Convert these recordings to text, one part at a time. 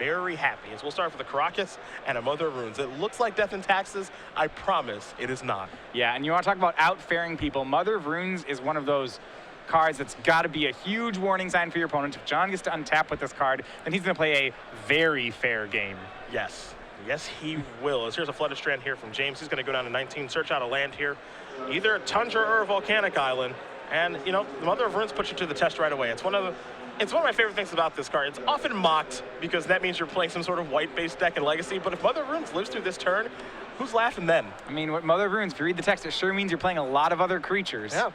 very happy, as we'll start with the Caracas and a Mother of Runes. It looks like Death and Taxes. I promise it is not. Yeah, and you want to talk about outfaring people. Mother of Runes is one of those cards that's got to be a huge warning sign for your opponent. If John gets to untap with this card, then he's going to play a very fair game. Yes. Yes, he will. As here's a Flooded Strand here from James. He's going to go down to 19, search out a land here. Either a Tundra or a Volcanic Island. And, you know, the Mother of Runes puts you to the test right away. It's one of my favorite things about this card. It's often mocked because that means you're playing some sort of white-based deck in Legacy. But if Mother of Runes lives through this turn, who's laughing then? I mean, what Mother of Runes, if you read the text, it sure means you're playing a lot of other creatures. Yeah.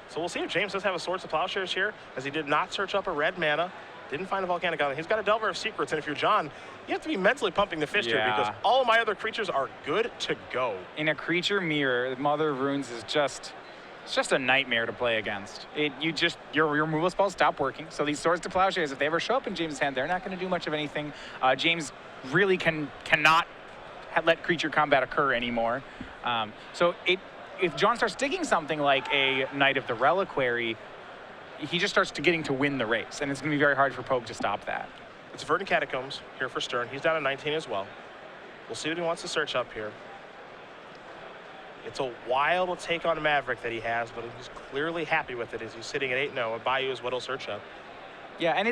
So we'll see if James does have a Swords to Plowshares here, as he did not search up a red mana. Didn't find a Volcanic Island. He's got a Delver of Secrets, and if you're John, you have to be mentally pumping the fist here because all of my other creatures are good to go. In a creature mirror, Mother of Runes is just a nightmare to play against. Your removal spells stop working. So these Swords to Plowshares, if they ever show up in James' hand, they're not going to do much of anything. James really cannot let creature combat occur anymore. If John starts digging something like a Knight of the Reliquary, he just starts getting to win the race, and it's going to be very hard for Pogue to stop that. It's Verdant Catacombs here for Stern. He's down at 19 as well. We'll see what he wants to search up here. It's a wild take on Maverick that he has, but he's clearly happy with it as he's sitting at 8-0. A Bayou is what he'll search up. Yeah, and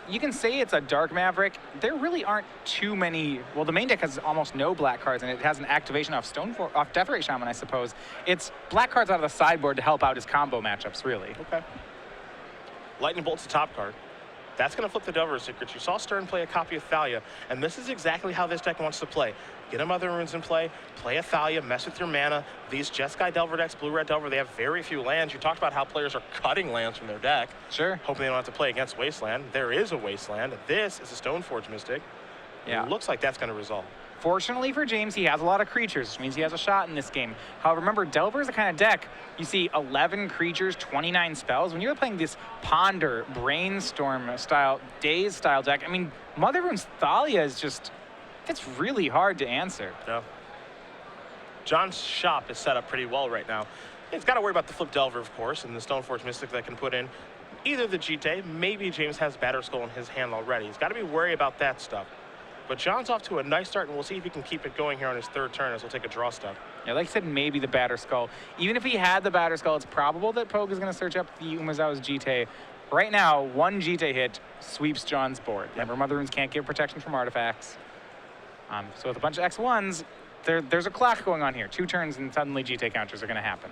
you can say it's a Dark Maverick. There really aren't too many. Well, the main deck has almost no black cards, and it has an activation off Deathrite Shaman, I suppose. It's black cards out of the sideboard to help out his combo matchups, really. Okay. Lightning Bolt's the top card. That's going to flip the Delver of Secrets. You saw Stern play a copy of Thalia, and this is exactly how this deck wants to play. Get a Mother Runes in play a Thalia, mess with your mana. These Jeskai Delver decks, Blue-Red Delver, they have very few lands. You talked about how players are cutting lands from their deck. Sure. Hoping they don't have to play against Wasteland. There is a Wasteland. This is a Stoneforge Mystic. Yeah. It looks like that's going to resolve. Fortunately for James, he has a lot of creatures, which means he has a shot in this game. However, remember, Delver is the kind of deck, you see 11 creatures, 29 spells. When you're playing this Ponder, Brainstorm style, Daze style deck, I mean, Mother Rune's Thalia is just, it's really hard to answer. Yeah. John's shop is set up pretty well right now. He's got to worry about the flip Delver, of course, and the Stoneforge Mystic that can put in either the GT, maybe James has Batterskull in his hand already. He's got to be worried about that stuff. But John's off to a nice start, and we'll see if he can keep it going here on his third turn as he'll take a draw step. Yeah, like I said, maybe the Batterskull. Even if he had the Batterskull, it's probable that Pogue is going to search up the Umezawa's GT. Right now, one GT hit sweeps John's board. Remember, Mother Runes can't give protection from artifacts. So with a bunch of X1s, there's a clock going on here. 2 turns, and suddenly GT counters are going to happen.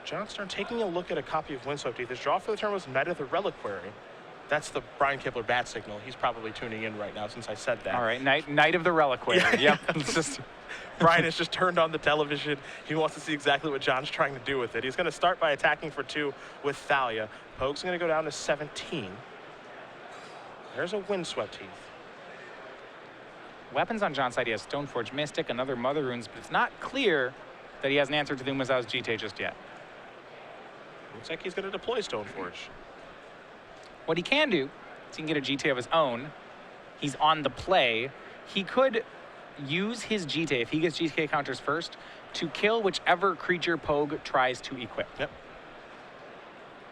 John's turn, taking a look at a copy of Windswept Teeth. His draw for the turn was Knight of the Reliquary. That's the Brian Kibler bat signal. He's probably tuning in right now since I said that. All right, Knight of the Reliquary. Yeah. Yep. It's just Brian has just turned on the television. He wants to see exactly what John's trying to do with it. He's going to start by attacking for 2 with Thalia. Pogue's going to go down to 17. There's a Windswept Teeth. Weapons on John's side, he has Stoneforge Mystic, another Mother Runes, but it's not clear that he has an answer to the Umezawa's GT just yet. Looks like he's going to deploy Stoneforge. What he can do is he can get a GT of his own. He's on the play. He could use his GT, if he gets GT counters first, to kill whichever creature Pogue tries to equip. Yep.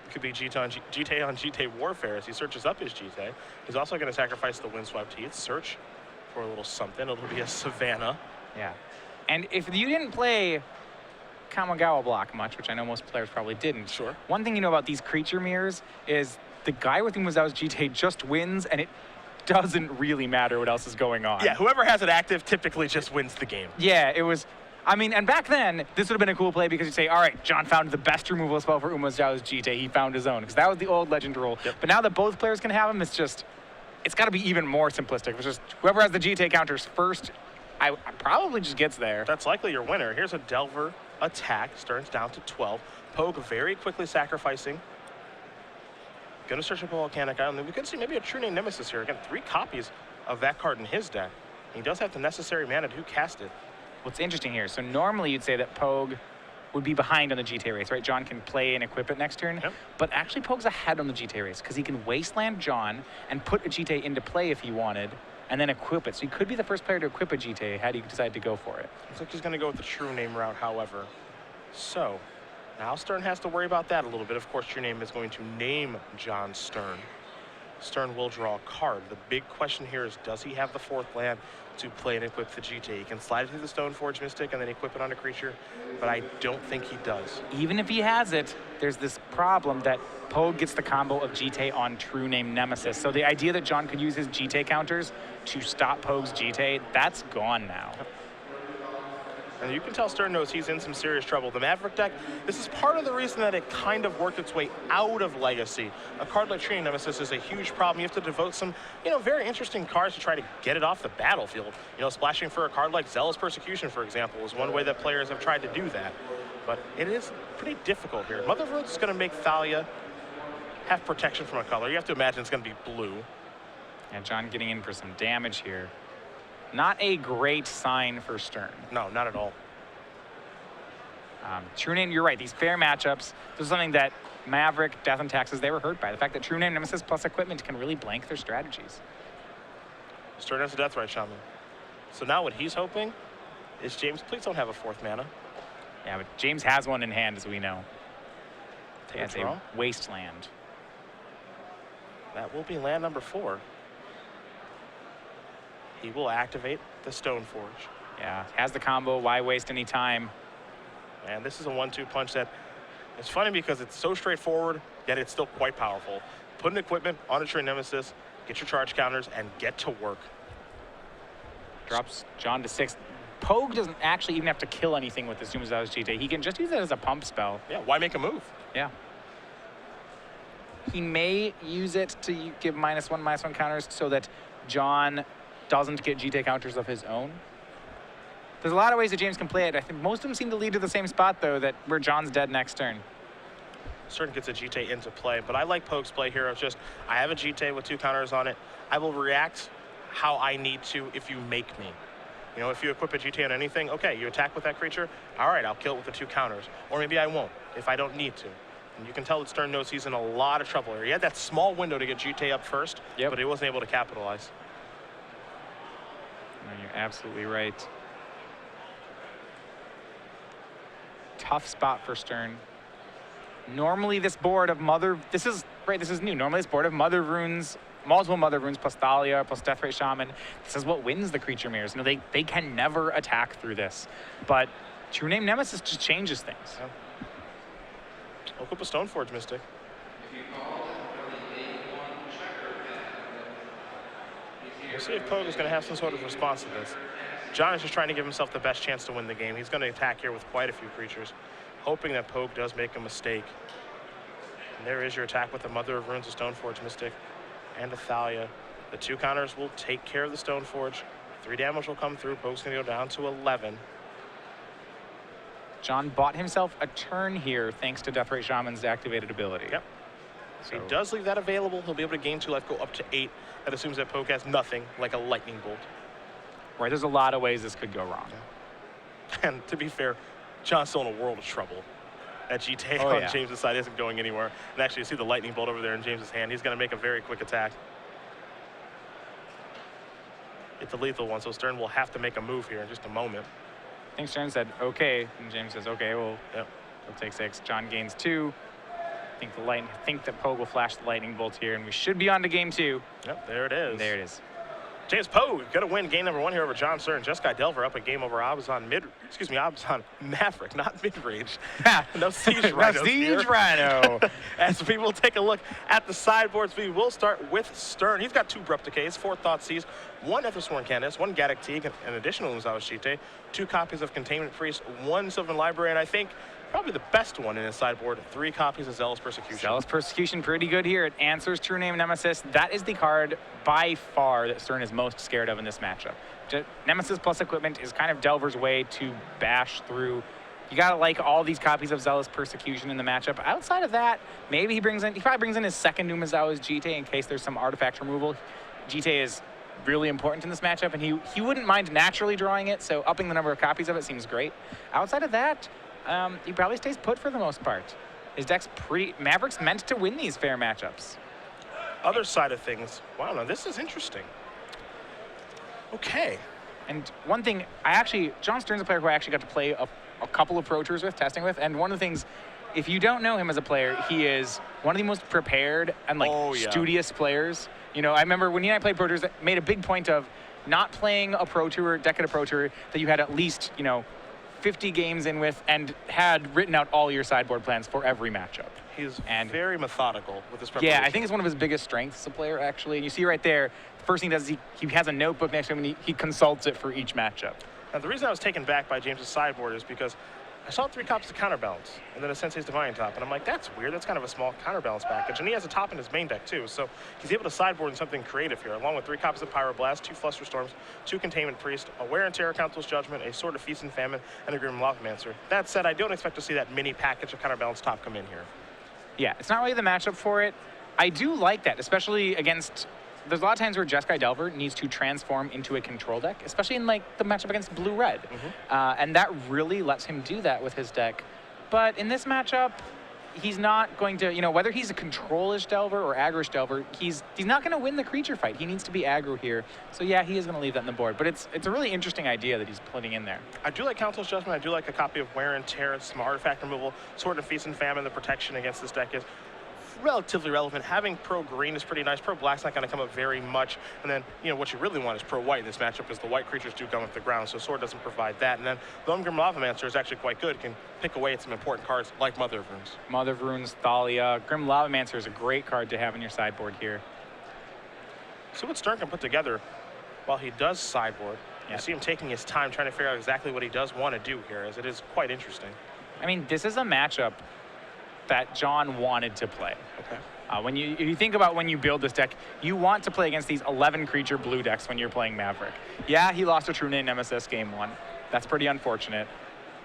It could be GT on GT Warfare as he searches up his GT. He's also going to sacrifice the Windswept Teeth, search for a little something. It'll be a Savannah. Yeah. And if you didn't play Kamigawa block much, which I know most players probably didn't. Sure. One thing you know about these creature mirrors is the guy with Umezawa's GT just wins, and it doesn't really matter what else is going on. Yeah, whoever has it active typically just wins the game. Yeah, it was. I mean, and back then, this would have been a cool play because you'd say, all right, John found the best removal spell for Umezawa's GT. He found his own, because that was the old legend rule. Yep. But now that both players can have them, it's got to be even more simplistic. It's just whoever has the GT counters first, I probably just gets there. That's likely your winner. Here's a Delver attack. Stern's down to 12. Pogue very quickly sacrificing. Gonna search up a Volcanic Island. We could see maybe a True Name Nemesis here. Again, 3 copies of that card in his deck. He does have the necessary mana to cast it. What's interesting here, so normally you'd say that Pogue would be behind on the GT race, right? John can play and equip it next turn. Yep. But actually Pogue's ahead on the GT race because he can Wasteland John and put a GT into play if he wanted, and then equip it. So he could be the first player to equip a GT had he decided to go for it. Looks like he's going to go with the True Name route, however. So, now Stern has to worry about that a little bit. Of course, True Name is going to name John Stern. Stern will draw a card. The big question here is, does he have the 4th land to play and equip the GT? He can slide it through the Stoneforge Mystic and then equip it on a creature, but I don't think he does. Even if he has it, there's this problem that Pogue gets the combo of GT on True Name Nemesis. So the idea that John could use his GT counters to stop Pogue's GT, that's gone now. And you can tell Stern knows he's in some serious trouble. The Maverick deck, this is part of the reason that it kind of worked its way out of Legacy. A card like True Name Nemesis is a huge problem. You have to devote some, very interesting cards to try to get it off the battlefield. Splashing for a card like Zealous Persecution, for example, is one way that players have tried to do that. But it is pretty difficult here. Mother of Runes is going to make Thalia have protection from a color. You have to imagine it's going to be blue. And John getting in for some damage here. Not a great sign for Stern. No, not at all. True Name, you're right. These fair matchups, this is something that Maverick, Death and Taxes, they were hurt by. The fact that True Name Nemesis plus equipment can really blank their strategies. Stern has a Deathrite Shaman. So now what he's hoping is, James, please don't have a 4th mana. Yeah, but James has one in hand, as we know. Take a draw. Wasteland. That will be land number 4. He will activate the Stoneforge. Yeah, has the combo. Why waste any time? And this is a 1-2 punch that is funny because it's so straightforward, yet it's still quite powerful. Put an equipment on a True Nemesis, get your charge counters, and get to work. Drops John to 6. Pogue doesn't actually even have to kill anything with the Sumazawa's GT. He can just use it as a pump spell. Yeah, why make a move? Yeah. He may use it to give -1/-1 counters so that John doesn't get GT counters of his own. There's a lot of ways that James can play it. I think most of them seem to lead to the same spot, though, that where John's dead next turn. Stern gets a GT into play, but I like Pogue's play here. It's just, I have a GT with 2 counters on it. I will react how I need to if you make me. If you equip a GT on anything, okay, you attack with that creature, all right, I'll kill it with the 2 counters. Or maybe I won't, if I don't need to. And you can tell that Stern knows he's in a lot of trouble here. He had that small window to get GT up first, but he wasn't able to capitalize. No, you're absolutely right. Tough spot for Stern. Normally this board of this is new. Normally this board of Mother Runes, multiple Mother Runes plus Thalia plus Deathrite Shaman, this is what wins the creature mirrors. They can never attack through this. But True Name Nemesis just changes things. Yeah. We'll equip a Stoneforge Mystic. We'll see if Pogue is going to have some sort of response to this. John is just trying to give himself the best chance to win the game. He's going to attack here with quite a few creatures, hoping that Pogue does make a mistake. And there is your attack with the Mother of Runes, a Stoneforge Mystic, and a Thalia. The 2 counters will take care of the Stoneforge. 3 damage will come through. Pogue's going to go down to 11. John bought himself a turn here thanks to Deathrite Shaman's activated ability. Yep. So he does leave that available. He'll be able to gain 2 life, go up to 8. That assumes that Pogue has nothing, like a lightning bolt. Right, there's a lot of ways this could go wrong. Yeah. And to be fair, John's still in a world of trouble. That GT on James's side isn't going anywhere. And actually, you see the lightning bolt over there in James's hand. He's going to make a very quick attack. It's a lethal one, so Stern will have to make a move here in just a moment. I think Stern said, okay, and James says, okay, well, he'll take 6. John gains 2. I think that Pogue will flash the lightning bolt here, and we should be on to game 2. Yep, there it is. And there it is. James Pogue going to win game number 1 here over John Stern. Jessica Delver up a game over Abzan Maverick, not mid-range. No Siege Rhino. No Siege Rhino. As we will take a look at the sideboards, we will start with Stern. He's got 2 Brepticates, 4 Thoughtseize, 1 Ethersworn Candace, 1 Gaddock Teague, an additional Umazawa Shite, 2 copies of Containment Priest, 1 Sylvan Library, and I think probably the best one in his sideboard, 3 copies of Zealous Persecution. Zealous Persecution, pretty good here. It answers True Name Nemesis. That is the card by far that Stern is most scared of in this matchup. Nemesis plus equipment is kind of Delver's way to bash through. You gotta like all these copies of Zealous Persecution in the matchup. Outside of that, maybe he probably brings in his second Umazawa's GT in case there's some artifact removal. GT is really important in this matchup, and he wouldn't mind naturally drawing it, so upping the number of copies of it seems great. Outside of that, he probably stays put for the most part. His deck's Maverick's meant to win these fair matchups. Other side of things, wow, now this is interesting. Okay. And one thing, John Stern's a player who I actually got to play a couple of Pro Tours with, testing with, and one of the things if you don't know him as a player, he is one of the most prepared and studious players. You know, I remember when he and I played Pro Tours, made a big point of not playing a Pro Tour, deck at a Pro Tour that you had at least, 50 games in with and had written out all your sideboard plans for every matchup. He's very methodical with his preparation. Yeah, I think it's one of his biggest strengths as a player, actually. And you see right there, the first thing he does is he has a notebook next to him and he consults it for each matchup. Now, the reason I was taken back by James's sideboard is because I saw 3 copies of Counterbalance and then a Sensei's Divine top, and I'm like, that's weird. That's kind of a small Counterbalance package, and he has a top in his main deck too, so he's able to sideboard in something creative here, along with 3 copies of Pyroblast, 2 Flusterstorms, 2 Containment Priest, a Wear and Tear Council's Judgment, a Sword of Feast and Famine, and a Grim Lavamancer. That said, I don't expect to see that mini package of Counterbalance top come in here. Yeah, it's not really the matchup for it. I do like that, especially against. There's a lot of times where Jeskai Delver needs to transform into a control deck, especially in the matchup against blue-red. And that really lets him do that with his deck. But in this matchup, he's not going to, whether he's a control-ish Delver or aggro-ish Delver, he's not going to win the creature fight. He needs to be aggro here. So yeah, he is going to leave that on the board. But it's a really interesting idea that he's putting in there. I do like Council's Judgment. I do like a copy of Wear and Tear, some artifact removal, Sword of Feast and Famine. The protection against this deck is relatively relevant. Having pro green is pretty nice. Pro black's not going to come up very much. And then, what you really want is pro white in this matchup because the white creatures do come up the ground, so Sword doesn't provide that. And then the Grim Lavamancer is actually quite good. It can pick away at some important cards like Mother of Runes. Mother of Runes, Thalia. Grim Lavamancer is a great card to have in your sideboard here. See what Stern can put together while he does sideboard. You see him taking his time trying to figure out exactly what he does want to do here, as it is quite interesting. I mean, this is a matchup that John wanted to play. Okay. When you think about when you build this deck, you want to play against these 11 creature blue decks when you're playing Maverick. Yeah, he lost to True Name Nemesis game 1. That's pretty unfortunate.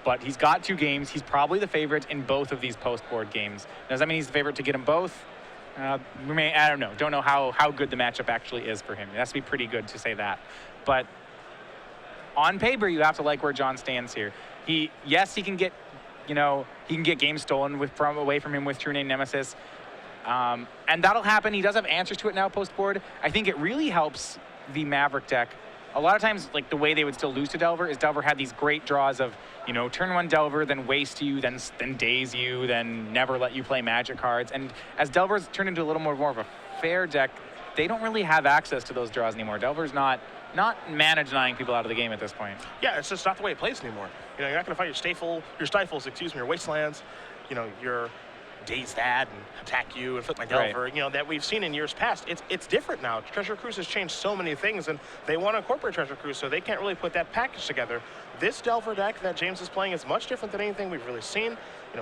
But he's got 2 games. He's probably the favorite in both of these post-board games. Does that mean he's the favorite to get them both? I don't know. Don't know how good the matchup actually is for him. It has to be pretty good to say that. But on paper, you have to like where John stands here. He can get he can get games stolen away from him with True Name Nemesis. And that'll happen. He does have answers to it now post-board. I think it really helps the Maverick deck. A lot of times, the way they would still lose to Delver is Delver had these great draws of, turn 1 Delver, then waste you, then daze you, then never let you play magic cards. And as Delver's turned into a little more of a fair deck, they don't really have access to those draws anymore. Delver's not mana denying people out of the game at this point. Yeah, it's just not the way it plays anymore. You're not going to fight your stifles, your wastelands, your daze that and attack you and flip my Delver, that we've seen in years past. It's different now. Treasure Cruise has changed so many things, and they want to incorporate Treasure Cruise, so they can't really put that package together. This Delver deck that James is playing is much different than anything we've really seen.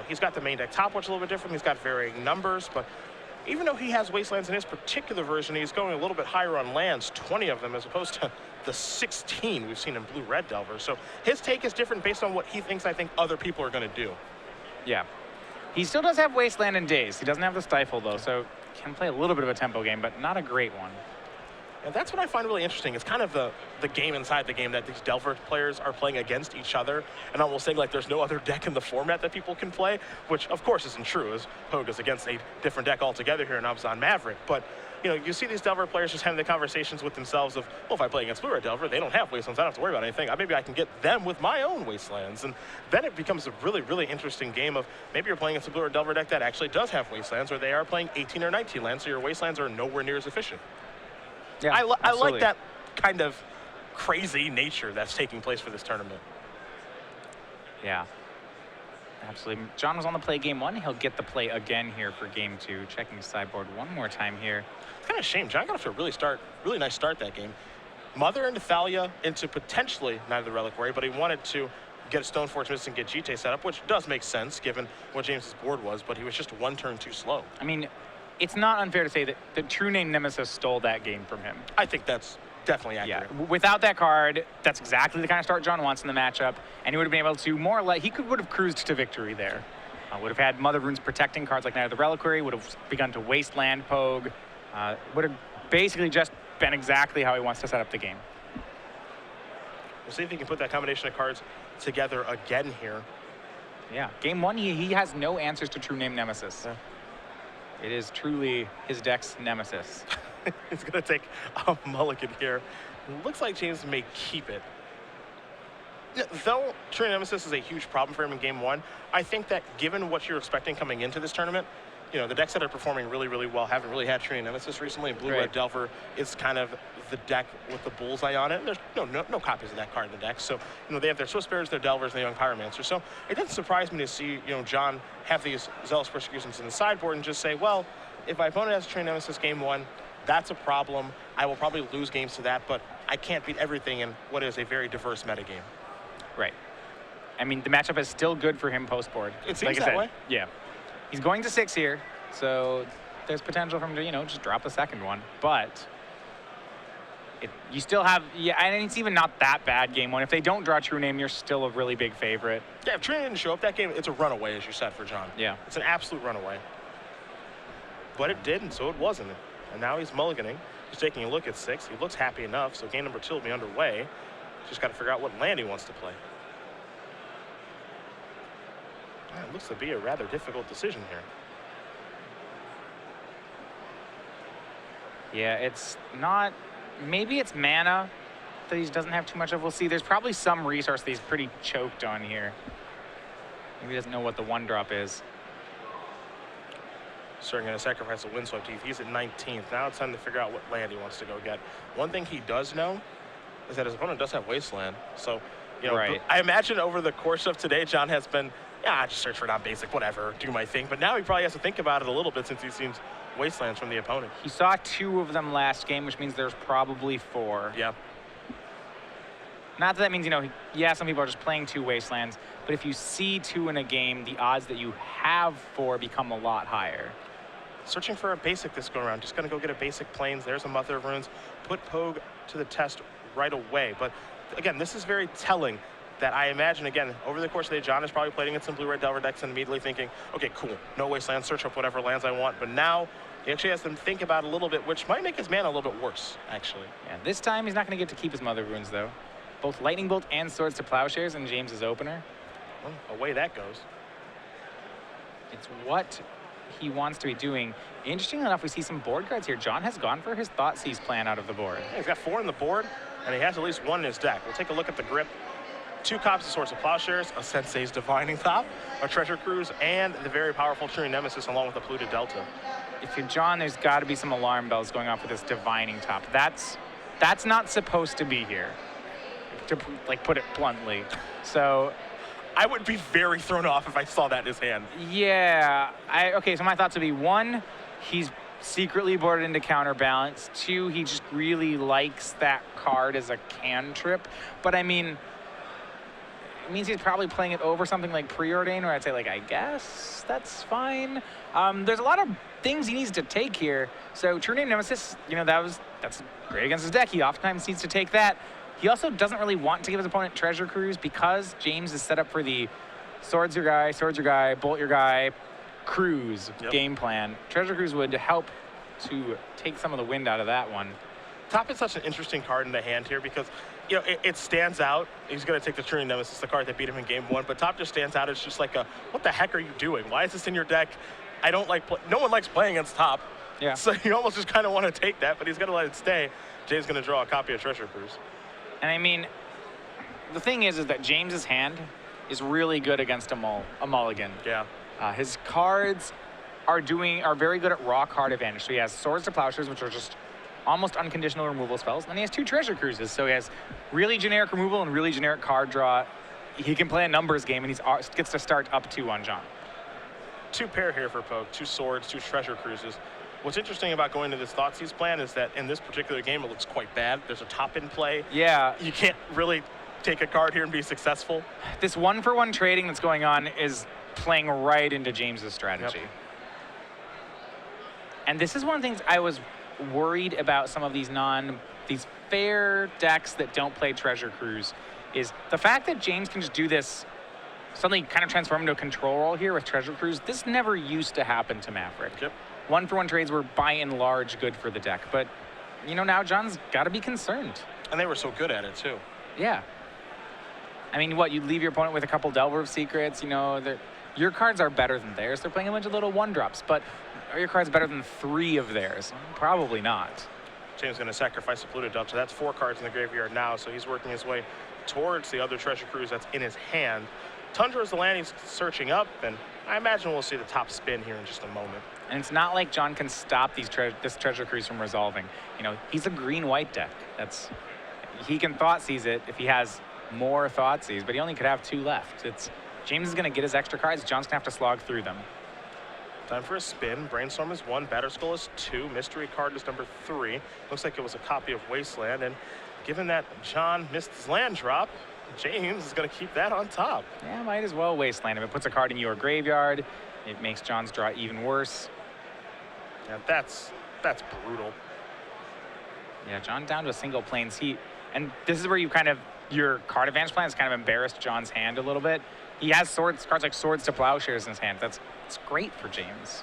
He's got the main deck top, which is a little bit different. He's got varying numbers, but even though he has wastelands in his particular version, he's going a little bit higher on lands, 20 of them, as opposed to the 16 we've seen in blue-red Delver. So his take is different based on what he thinks, I think, other people are going to do. Yeah. He still does have wasteland and daze. He doesn't have the stifle, though, so can play a little bit of a tempo game, but not a great one. And that's what I find really interesting. It's kind of the game inside the game that these Delver players are playing against each other and almost saying there's no other deck in the format that people can play, which of course isn't true, as Pogue is against a different deck altogether here in Abzan Maverick. But you see these Delver players just having the conversations with themselves of, well, if I play against Blue-Red Delver, they don't have wastelands, I don't have to worry about anything. Maybe I can get them with my own wastelands. And then it becomes a really, really interesting game of maybe you're playing against a Blue-Red Delver deck that actually does have wastelands, or they are playing 18 or 19 lands, so your wastelands are nowhere near as efficient. Yeah, I like that kind of crazy nature that's taking place for this tournament. Yeah, absolutely. John was on the play game 1. He'll get the play again here for game 2. Checking his sideboard one more time here. It's kind of a shame. John got off to a really nice start that game. Mother into Thalia into potentially Night of the Reliquary, but he wanted to get a Stoneforge Mist and get GT set up, which does make sense given what James's board was, but he was just 1 turn too slow. I mean, it's not unfair to say that the True Name Nemesis stole that game from him. I think that's definitely accurate. Yeah. Without that card, that's exactly the kind of start John wants in the matchup, and he would have been able to more or less, would have cruised to victory there. Would have had Mother of Runes protecting cards like Night of the Reliquary, would have begun to wasteland Pogue, would have basically just been exactly how he wants to set up the game. We'll see if he can put that combination of cards together again here. Yeah, game 1, he has no answers to True Name Nemesis. Yeah. It is truly his deck's nemesis. He's going to take a mulligan here. Looks like James may keep it. Though True Nemesis is a huge problem for him in game one, I think that given what you're expecting coming into this tournament, the decks that are performing really, really well haven't really had True Nemesis recently. Blue-Red Delver is kind of the deck with the bullseye on it. There's no copies of that card in the deck. So, they have their Swift Bears, their Delvers, and the Young Pyromancer. So it doesn't surprise me to see, John have these Zealous Persecutions in the sideboard and just say, well, if my opponent has True Nemesis game one, that's a problem. I will probably lose games to that, but I can't beat everything in what is a very diverse metagame. Right. I mean, the matchup is still good for him post-board. It seems that way. Yeah. He's going to 6 here, so there's potential for him to, just drop a second one. But you still have, and it's even not that bad game one. If they don't draw True Name, you're still a really big favorite. Yeah, if True Name didn't show up that game, it's a runaway, as you said, for John. Yeah. It's an absolute runaway. But it didn't, so it wasn't. And now he's mulliganing. He's taking a look at 6. He looks happy enough, so game number 2 will be underway. Just got to figure out what land he wants to play. It looks to be a rather difficult decision here. Yeah, it's not. Maybe it's mana that he doesn't have too much of. We'll see. There's probably some resource that he's pretty choked on here. Maybe he doesn't know what the 1-drop is. Certainly going to sacrifice a Windswept Teeth. He's at 19th. Now it's time to figure out what land he wants to go get. One thing he does know is that his opponent does have Wasteland. So, right. I imagine over the course of today, John has been, I just search for non-basic, whatever, do my thing. But now he probably has to think about it a little bit since he's seen Wastelands from the opponent. He saw 2 of them last game, which means there's probably 4. Yeah. Not that means, some people are just playing 2 Wastelands, but if you see 2 in a game, the odds that you have 4 become a lot higher. Searching for a basic this go around. Just going to go get a basic Plains. There's a Mother of Runes. Put Pogue to the test right away. But again, this is very telling that I imagine, again, over the course of the day, John is probably playing against some Blue-Red Delver decks and immediately thinking, okay, cool, no Wasteland, search up whatever lands I want. But now he actually has to think about it a little bit, which might make his mana a little bit worse, actually. Yeah, this time he's not going to get to keep his Mother of Runes, though. Both Lightning Bolt and Swords to Plowshares in James's opener. Well, away that goes. It's what he wants to be doing. Interestingly enough, we see some board cards here. John has gone for his Thoughtseize plan out of the board. Yeah, he's got 4 in the board, and he has at least 1 in his deck. We'll take a look at the grip. 2 copies of Swords of Plowshares, a Sensei's Divining Top, a Treasure Cruise, and the very powerful True Nemesis along with the Polluted Delta. If you're John, there's got to be some alarm bells going off with this Divining Top. That's not supposed to be here, to put it bluntly. So I would be very thrown off if I saw that in his hand. Yeah. Okay, so my thoughts would be, 1, he's secretly boarded into Counterbalance. 2, he just really likes that card as a cantrip. But I mean, it means he's probably playing it over something like Preordain, where I'd say, I guess that's fine. There's a lot of things he needs to take here. So True Name Nemesis, that's great against his deck. He oftentimes needs to take that. He also doesn't really want to give his opponent Treasure Cruise because James is set up for the swords your guy, bolt your guy, cruise game plan. Treasure Cruise would help to take some of the wind out of that one. Top is such an interesting card in the hand here because, it stands out. He's going to take the True Nemesis, the card that beat him in game 1, but Top just stands out. It's just like what the heck are you doing? Why is this in your deck? I don't like, no one likes playing against Top. Yeah. So you almost just kind of want to take that, but he's going to let it stay. James going to draw a copy of Treasure Cruise. And I mean, the thing is that James's hand is really good against a mulligan. Yeah. His cards are very good at raw card advantage. So he has Swords to Plowshares, which are just almost unconditional removal spells. And he has 2 Treasure Cruises. So he has really generic removal and really generic card draw. He can play a numbers game, and he gets to start up 2 on John. 2 pair here for Pogue, 2 swords, 2 Treasure Cruises. What's interesting about going to this Thoughtseize plan is that in this particular game, it looks quite bad. There's a top in play. Yeah. You can't really take a card here and be successful. This 1-for-1 trading that's going on is playing right into James's strategy. Yep. And this is one of the things I was worried about some of these fair decks that don't play Treasure Cruise is the fact that James can just do this, suddenly kind of transform into a control role here with Treasure Cruise. This never used to happen to Maverick. Yep. 1-for-1 trades were by and large good for the deck, but now John's got to be concerned. And they were so good at it too. Yeah. I mean, you leave your opponent with a couple Delver of Secrets, your cards are better than theirs. They're playing a bunch of little 1-drops, but are your cards better than 3 of theirs? Probably not. James is going to sacrifice the polluted delta. That's 4 cards in the graveyard now, so he's working his way towards the other treasure cruise that's in his hand. Tundra is the land he's searching up, and I imagine we'll see the top spin here in just a moment. And it's not like John can stop these this treasure cruise from resolving. You know, he's a green-white deck. He can Thoughtseize it if he has more Thoughtseize, but he only could have 2 left. James is going to get his extra cards. John's going to have to slog through them. Time for a spin. Brainstorm is 1, Batterskull is 2, Mystery card is number 3. Looks like it was a copy of Wasteland, and given that John missed his land drop, James is going to keep that on top. Yeah, might as well Wasteland. If it puts a card in your graveyard, it makes John's draw even worse. Yeah, that's brutal. Yeah, John down to a single Plains Heat. And this is where your card advantage plan has kind of embarrassed John's hand a little bit. He has cards like Swords to Plowshares in his hand. It's great for James.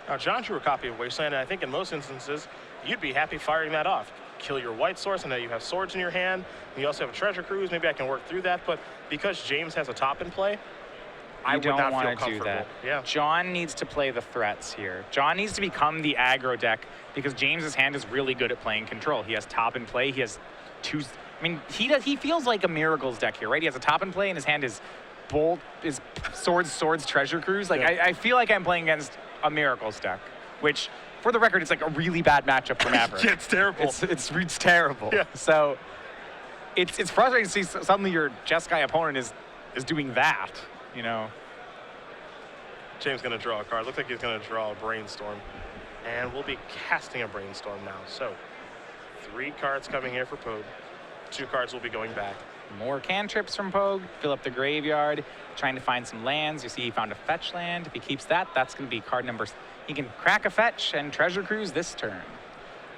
Now, John drew a copy of Wasteland, and I think in most instances, you'd be happy firing that off. Kill your white source, and now you have swords in your hand. You also have a treasure cruise. Maybe I can work through that, but because James has a top in play, I would not feel comfortable. That. Yeah. John needs to play the threats here. John needs to become the aggro deck because James's hand is really good at playing control. He has top in play. He has 2. I mean, he feels like a Miracles deck here, right? He has a top in play, and his hand is swords, treasure cruise. Like, yeah. I feel like I'm playing against a Miracles deck, which, for the record, it's like a really bad matchup for Maverick. Yeah, it's terrible. It's terrible. Yeah. So it's frustrating to see suddenly your Jeskai opponent is doing that, you know. James going to draw a card. Looks like he's going to draw a Brainstorm. And we'll be casting a Brainstorm now. So 3 cards coming here for Pogue. 2 cards will be going back. More cantrips from Pogue. Fill up the graveyard. Trying to find some lands. You see he found a fetch land. If he keeps that, that's going to be card number... He can crack a fetch and treasure cruise this turn.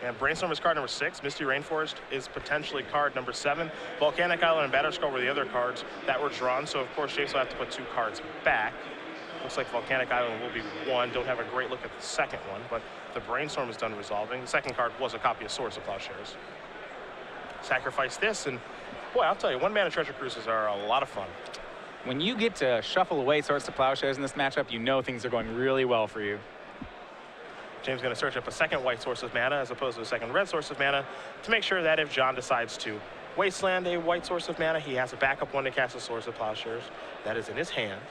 And Brainstorm is card number 6. Misty Rainforest is potentially card number 7. Volcanic Island and Batterskull were the other cards that were drawn. So, of course, James will have to put 2 cards back. Looks like Volcanic Island will be 1. Don't have a great look at the second one, but the Brainstorm is done resolving. The second card was a copy of Swords to Plowshares. Sacrifice this, and boy, I'll tell you, 1-mana treasure cruises are a lot of fun. When you get to shuffle away Swords to Plowshares in this matchup, you know things are going really well for you. James is going to search up a second white source of mana as opposed to a second red source of mana to make sure that if John decides to Wasteland a white source of mana, he has a backup one to cast a Swords of Plowshares. That is in his hand.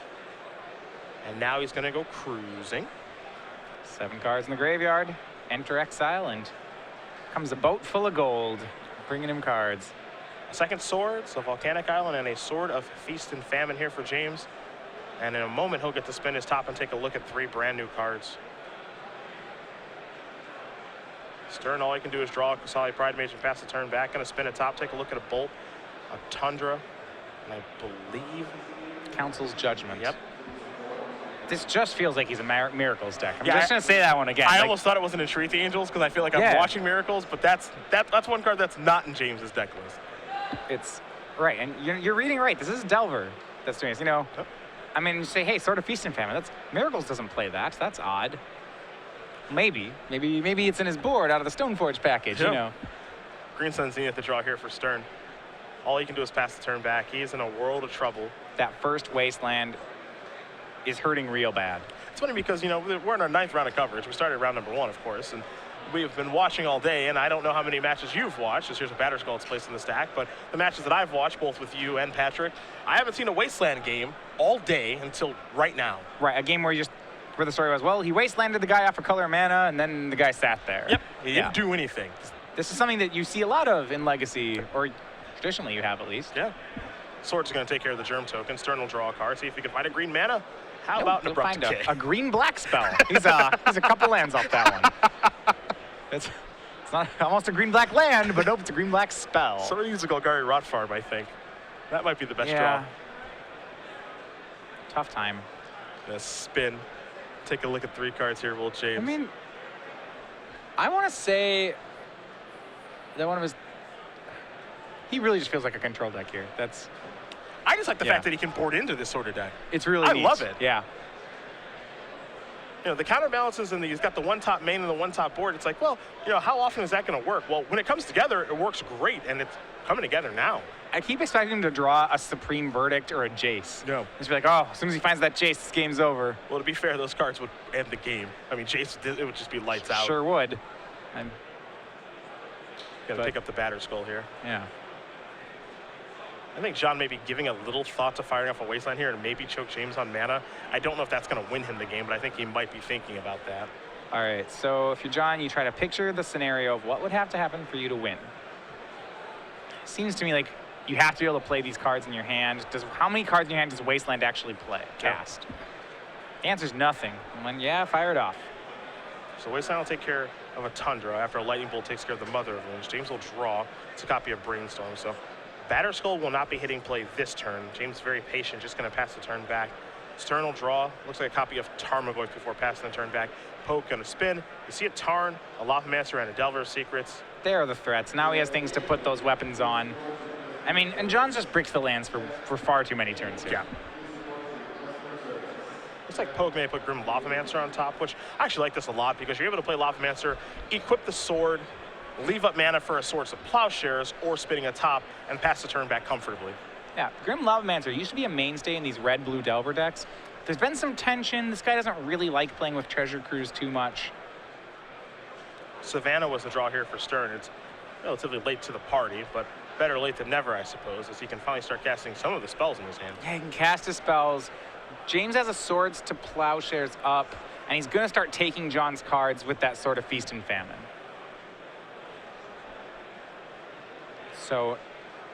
And now he's going to go cruising. 7 cards in the graveyard. Enter exile, and comes a boat full of gold, bringing him cards. Second Swords, a Volcanic Island, and a Sword of Feast and Famine here for James. And in a moment, he'll get to spin his top and take a look at 3 brand new cards. Stern, all he can do is draw a Kasali Pride Mage and pass the turn back. Gonna spin a top, take a look at a Bolt, a Tundra, and I believe... Council's Judgment. Yep. This just feels like he's a Miracles deck. I'm just gonna say that one again. I almost thought it was an Entreat the Angels because I feel like I'm watching Miracles, but that's one card that's not in James's deck list. It's right, and you're reading right. This is Delver that's doing this. You know, yep. I mean, you say, hey, Sword of Feast and Famine. That's Miracles doesn't play that. That's odd. Maybe it's in his board out of the Stoneforge package. Yep. You know. Green Sun Zenith to draw here for Stern. All he can do is pass the turn back. He is in a world of trouble. That first Wasteland is hurting real bad. It's funny because, you know, we're in our 9th round of coverage. We started round number 1, of course, and we've been watching all day, and I don't know how many matches you've watched, as here's a Batterskull that's placed in the stack, but the matches that I've watched, both with you and Patrick, I haven't seen a Wasteland game all day until right now. Right, a game where where the story was, well, he Wastelanded the guy off a color of mana, and then the guy sat there. Yep, he didn't do anything. This is something that you see a lot of in Legacy, or traditionally you have at least. Yeah. Sword's going to take care of the Germ token. Stern will draw a card, see if he can find a green mana. How about an Abrupt Decay? A green-black spell. He's a couple lands off that one. It's not almost a green-black land, but nope, it's a green-black spell. Somebody needs a Golgari Rot Farm, I think. That might be the best draw. Tough time. Gonna spin. Take a look at 3 cards here, Will James. I mean, I want to say that one of his... He really just feels like a control deck here. I just like the fact that he can board into this sort of deck. It's really neat. I love it. Yeah. You know, the counterbalances and he's got the 1 top main and the 1 top board. It's like, well, you know, how often is that going to work? Well, when it comes together, it works great, and it's coming together now. I keep expecting him to draw a Supreme Verdict or a Jace. No. Just be like, oh, as soon as he finds that Jace, this game's over. Well, to be fair, those cards would end the game. I mean, Jace, it would just be lights out. Sure would. Got to pick up the batter skull here. Yeah. I think John may be giving a little thought to firing off a Wasteland here and maybe choke James on mana. I don't know if that's going to win him the game, but I think he might be thinking about that. All right, so if you're John, you try to picture the scenario of what would have to happen for you to win. Seems to me like you have to be able to play these cards in your hand. How many cards in your hand does Wasteland actually cast? The answer's nothing. Yeah, fire it off. So Wasteland will take care of a Tundra after a Lightning Bolt takes care of the Mother of Runes. James will draw. It's a copy of Brainstorm. So Batter Skull will not be hitting play this turn. James very patient, just going to pass the turn back. His turn will draw. Looks like a copy of Tarmogoyf before passing the turn back. Pogue going to spin. You see a Tarn, a Lavamancer, and a Delver's Secrets. There are the threats. Now he has things to put those weapons on. I mean, and John's just bricks the lands for far too many turns here. Yeah. Looks like Pogue may put Grim Lavamancer on top, which I actually like this a lot because you're able to play Lavamancer, equip the sword, leave up mana for a Swords to Plowshares, or spinning a top and pass the turn back comfortably. Yeah, Grim Lavamancer used to be a mainstay in these red-blue Delver decks. There's been some tension. This guy doesn't really like playing with Treasure Cruise too much. Savannah was the draw here for Stern. It's relatively late to the party, but better late than never, I suppose, as he can finally start casting some of the spells in his hand. Yeah, he can cast his spells. James has a Swords to Plowshares up, and he's going to start taking John's cards with that Sword of Feast and Famine. So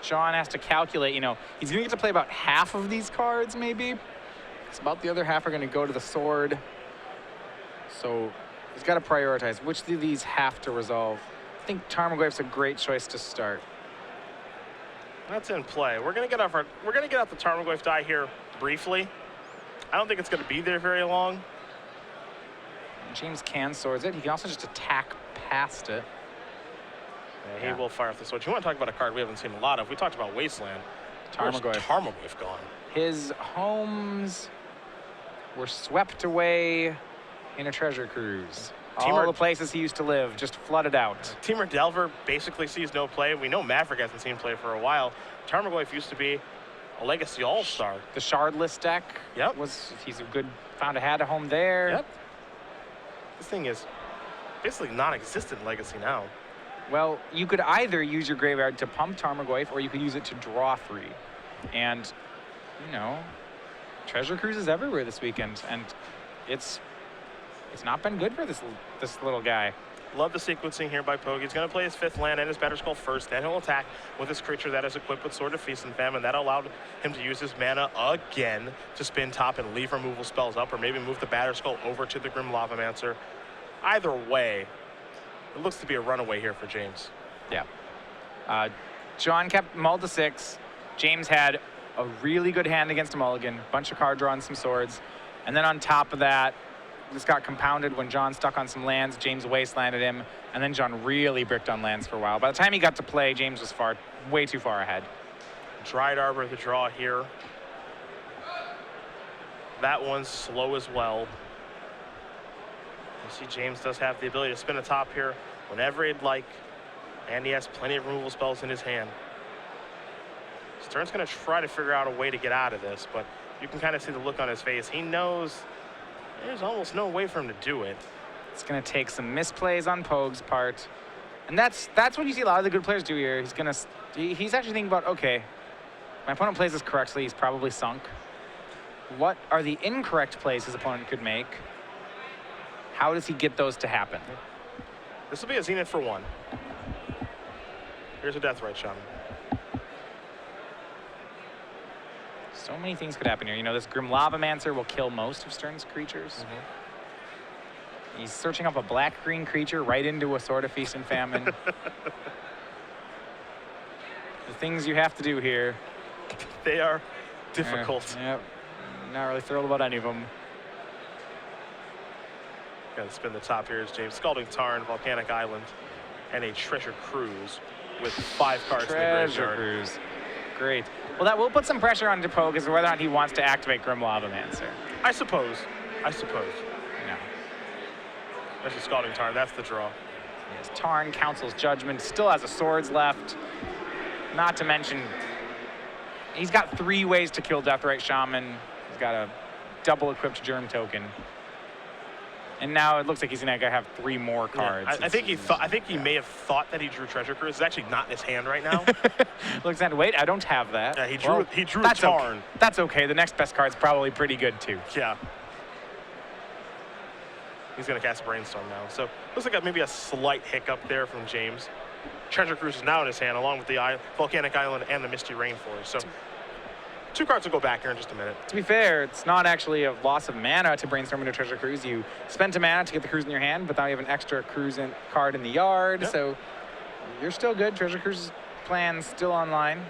John has to calculate, you know, he's going to get to play about half of these cards, maybe. It's about the other half are going to go to the sword. So he's got to prioritize which of these have to resolve. I think Tarmogoyf's a great choice to start. That's in play. We're gonna get out the Tarmogoyf die here briefly. I don't think it's gonna be there very long. James can swords it. He can also just attack past it. Yeah, he will fire off the sword. You want to talk about a card we haven't seen a lot of? We talked about Wasteland. Tarmogoyf. Where's Tarmogoyf gone? His homes were swept away in a treasure cruise. All the places he used to live just flooded out. Teamer Delver basically sees no play. We know Maverick hasn't seen play for a while. Tarmogoyf used to be a Legacy All-Star. The Shardless deck. Yep. He's a good, had a home there. Yep. This thing is basically non-existent Legacy now. Well, you could either use your graveyard to pump Tarmogoyf, or you could use it to draw 3. And, you know, Treasure Cruise is everywhere this weekend, and it's not been good for this little guy. Love the sequencing here by Pogue. He's going to play his 5th land and his Batter Skull first. Then he'll attack with his creature that is equipped with Sword of Feast and Famine. That allowed him to use his mana again to spin top and leave removal spells up, or maybe move the Batter Skull over to the Grim Lavamancer. Either way, it looks to be a runaway here for James. Yeah. John kept mulled to 6. James had a really good hand against a mulligan, bunch of card draw and some swords. And then on top of that, this got compounded when John stuck on some lands. James wastelanded him, and then John really bricked on lands for a while. By the time he got to play, James was way too far ahead. Dried Arbor, the draw here. That one's slow as well. You see James does have the ability to spin a top here whenever he'd like, and he has plenty of removal spells in his hand. Stern's going to try to figure out a way to get out of this, but you can kind of see the look on his face. He knows there's almost no way for him to do it. It's going to take some misplays on Pogue's part. And that's what you see a lot of the good players do here. He's actually thinking about, okay, my opponent plays this correctly, he's probably sunk. What are the incorrect plays his opponent could make? How does he get those to happen? This will be a Zenith for 1. Here's a Death Right Shaman. So many things could happen here. You know, this Grim Lavamancer will kill most of Stern's creatures. He's searching up a black-green creature right into a Sword of Feast and Famine. The things you have to do here. They are difficult. Yep. Not really thrilled about any of them. Gotta spin the top here is James. Scalding Tarn, Volcanic Island, and a Treasure Cruise with 5 cards in the graveyard. Treasure Cruise. Great. Well, that will put some pressure on Pogue as to whether or not he wants to activate Grim Lavamancer. I suppose. No. There's a Scalding Tarn. That's the draw. Yes, Tarn, Council's Judgment, still has a Swords left. Not to mention, he's got 3 ways to kill Deathrite Shaman. He's got a double-equipped Germ token. And now it looks like he's going to have 3 more cards. Yeah, I think he may have thought that he drew Treasure Cruise. It's actually not in his hand right now. Looks at wait, I don't have that. Yeah, he drew that's Tarn. Okay. That's okay. The next best card's probably pretty good too. Yeah. He's going to cast Brainstorm now. So looks like maybe a slight hiccup there from James. Treasure Cruise is now in his hand, along with the Volcanic Island and the Misty Rainforest. So 2 cards will go back here in just a minute. To be fair, it's not actually a loss of mana to brainstorm into Treasure Cruise. You spent a mana to get the cruise in your hand, but now you have an extra cruise card in the yard, so you're still good. Treasure Cruise plan's still online.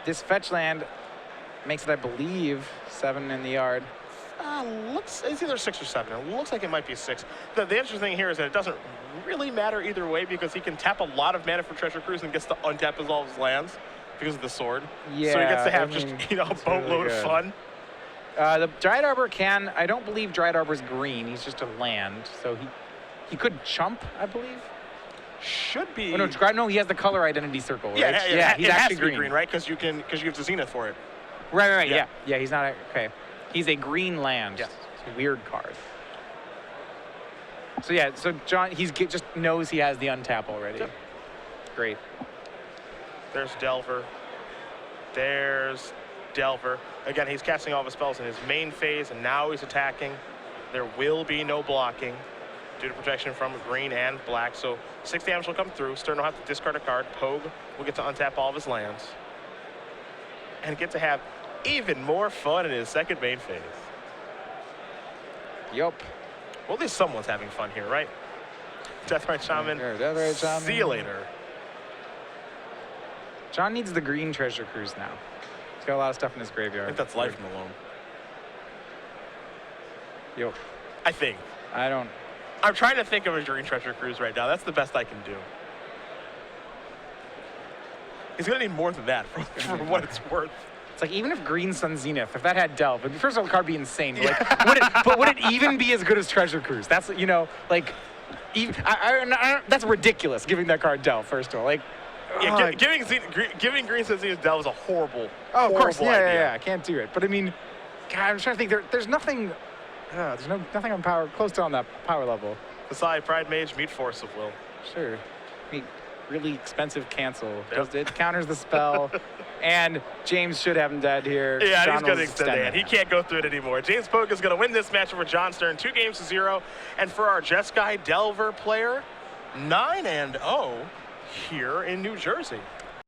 This fetch land makes it, I believe, 7 in the yard. It's either 6 or 7. It looks like it might be 6. The interesting thing here is that it doesn't really matter either way because he can tap a lot of mana for Treasure Cruise and gets to untap all of his lands because of the sword. Yeah, so he gets to have just, a boatload of fun. The Dryad Arbor I don't believe Dryad Arbor's green. He's just a land. So he could chump, I believe. Should be. Oh, no, he has the color identity circle, right? Yeah, he's it actually has to be green, right? Because you have the Zenith for it. Right, yeah. Yeah, he's not, okay. He's a green land. Yeah. It's a weird card. So yeah, so John, just knows he has the untap already. Yep. Great. There's Delver. There's Delver. Again, he's casting all of his spells in his main phase, and now he's attacking. There will be no blocking due to protection from green and black. So 6 damage will come through. Stern will have to discard a card. Pogue will get to untap all of his lands. And get to have even more fun in his second main phase. Yup. Well, at least someone's having fun here, right? Deathrite Shaman. Deathrite Shaman. See you later. John needs the green Treasure Cruise now. He's got a lot of stuff in his I graveyard. think that's Life Malone. Yo. I think. I'm trying to think of a green Treasure Cruise right now. That's the best I can do. He's going to need more than that for what it's worth. It's like, even if Green Sun Zenith, if that had Delve, first of all, the card would be insane. But, would it even be as good as Treasure Cruise? That's, that's ridiculous, giving that card Delve, first of all. Giving Green Sun Zenith Delve is a horrible, of course, idea. Yeah, I can't do it. But I mean, God, I'm trying to think, there's nothing, nothing on power, close to on that power level. Beside Pride Mage, meet Force of Will. Sure. Really expensive cancel. Yep. It counters the spell. And James should have him dead here. Yeah, John he's going to extend it. He can't go through it anymore. James Pogue is going to win this match over John Stern, 2-0. And for our Jeskai Delver player, 9-0 here in New Jersey.